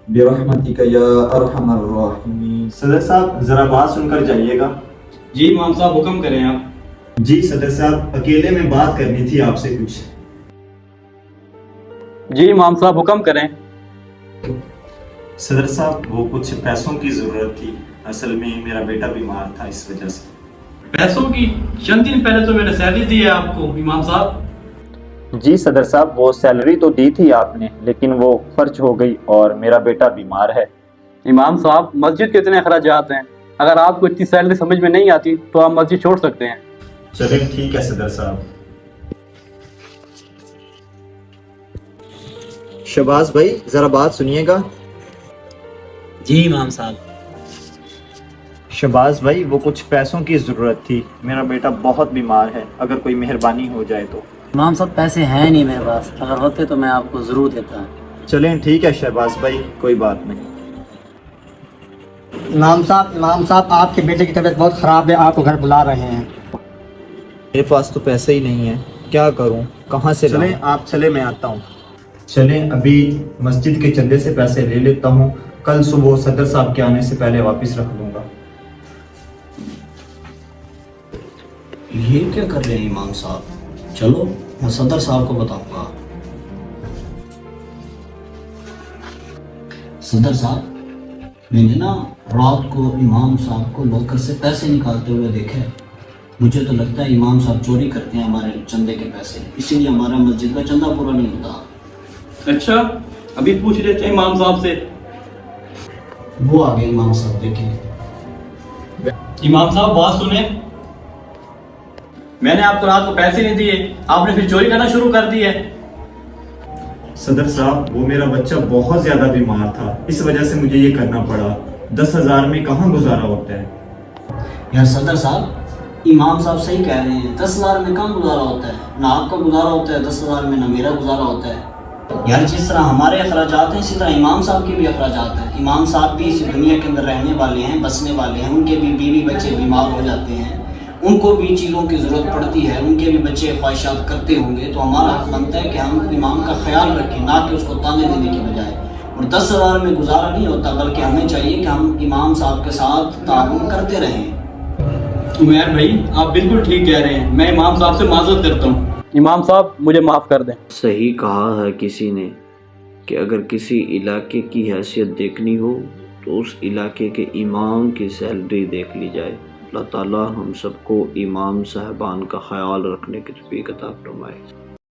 برحمتک یا ارحم الراحمین۔ صدر صاحب ذرا بات سن کر جائیے گا۔ جی امام صاحب حکم کریں آپ۔ جی صدر صاحب اکیلے میں بات کرنی تھی آپ سے کچھ۔ جی امام صاحب حکم کریں۔ صدر صاحب وہ کچھ پیسوں کی ضرورت تھی، اصل میں میرا بیٹا بیمار تھا اس وجہ سے۔ پیسوں کی؟ چند دن پہلے تو میں نے سیلری دی ہے آپ کو امام صاحب۔ جی صدر صاحب وہ سیلری تو دی تھی آپ نے، لیکن وہ خرچ ہو گئی اور میرا بیٹا بیمار ہے۔ امام صاحب مسجد کے اتنے اخراجات ہیں، اگر آپ کو اتنی سیلری سمجھ میں نہیں آتی تو آپ مسجد چھوڑ سکتے ہیں۔ چلیں ٹھیک ہے صدر صاحب۔ شہباز بھائی ذرا بات سنیے گا۔ جی امام صاحب۔ شہباز بھائی وہ کچھ پیسوں کی ضرورت تھی، میرا بیٹا بہت بیمار ہے، اگر کوئی مہربانی ہو جائے تو۔ امام صاحب پیسے ہیں نہیں میرے پاس، اگر ہوتے تو میں آپ کو ضرور دیتا۔ چلیں ٹھیک ہے شہباز بھائی، کوئی بات نہیں۔ امام صاحب آپ کے بیٹے کی طبیعت بہت خراب ہے، آپ کو گھر بلا رہے ہیں۔ میرے پاس تو پیسے ہی نہیں ہیں، کیا کروں، کہاں سے لاؤں؟ چلیں آپ چلیں، میں آتا ہوں۔ چلیں ابھی مسجد کے چندے سے پیسے لے لیتا ہوں، کل صبح صدر صاحب کے آنے سے پہلے واپس رکھ لوں گا۔ یہ کیا کر رہے ہیں امام صاحب؟ چلو میں صدر صاحب کو بتاؤں گا۔ صدر صاحب میں نے نا رات کو امام صاحب کو لاکر سے پیسے نکالتے ہوئے دیکھے، مجھے تو لگتا ہے امام صاحب چوری کرتے ہیں ہمارے چندے کے پیسے، اسی لیے ہمارا مسجد کا چندہ پورا نہیں ہوتا۔ اچھا ابھی پوچھ لیتے ہیں امام صاحب سے۔ وہ آگے امام صاحب دیکھیں۔ امام صاحب بات سنیں، میں نے آپ کو رات کو پیسے نہیں دیے، آپ نے پھر چوری کرنا شروع کر دی ہے۔ صدر صاحب وہ میرا بچہ بہت زیادہ بیمار تھا، اس وجہ سے مجھے یہ کرنا پڑا، 10,000 میں کہاں گزارا ہوتا ہے۔ یار صدر صاحب امام صاحب صحیح کہہ رہے ہیں، 10,000 میں کم گزارا ہوتا ہے، نہ آپ کا گزارا ہوتا ہے 10,000 میں، نہ میرا گزارا ہوتا ہے۔ یار جس طرح ہمارے اخراجات ہیں اسی طرح امام صاحب کے بھی اخراجات ہیں، امام صاحب بھی اسی دنیا کے اندر رہنے والے ہیں، بسنے والے ہیں، ان کے بھی بیوی بچے بیمار ہو جاتے ہیں، ان کو بھی چیزوں کی ضرورت پڑتی ہے، ان کے بھی بچے خواہشات کرتے ہوں گے، تو ہمارا حق بنتا ہے کہ ہم امام کا خیال رکھیں، نہ کہ اس کو تانے دینے کی بجائے۔ اور 10,000 میں گزارا نہیں ہوتا، بلکہ ہمیں چاہیے کہ ہم امام صاحب کے ساتھ تعاون کرتے رہیں۔ عمیر بھائی آپ بالکل ٹھیک کہہ رہے ہیں، میں امام صاحب سے معذرت کرتا ہوں، امام صاحب مجھے معاف کر دیں۔ صحیح کہا ہے کسی نے کہ اگر کسی علاقے کی حیثیت دیکھنی ہو تو اس علاقے کے امام کی سیلری دیکھ لی جائے۔ اللہ تعالی ہم سب کو امام صاحبان کا خیال رکھنے کی توفیق عطا فرمائے۔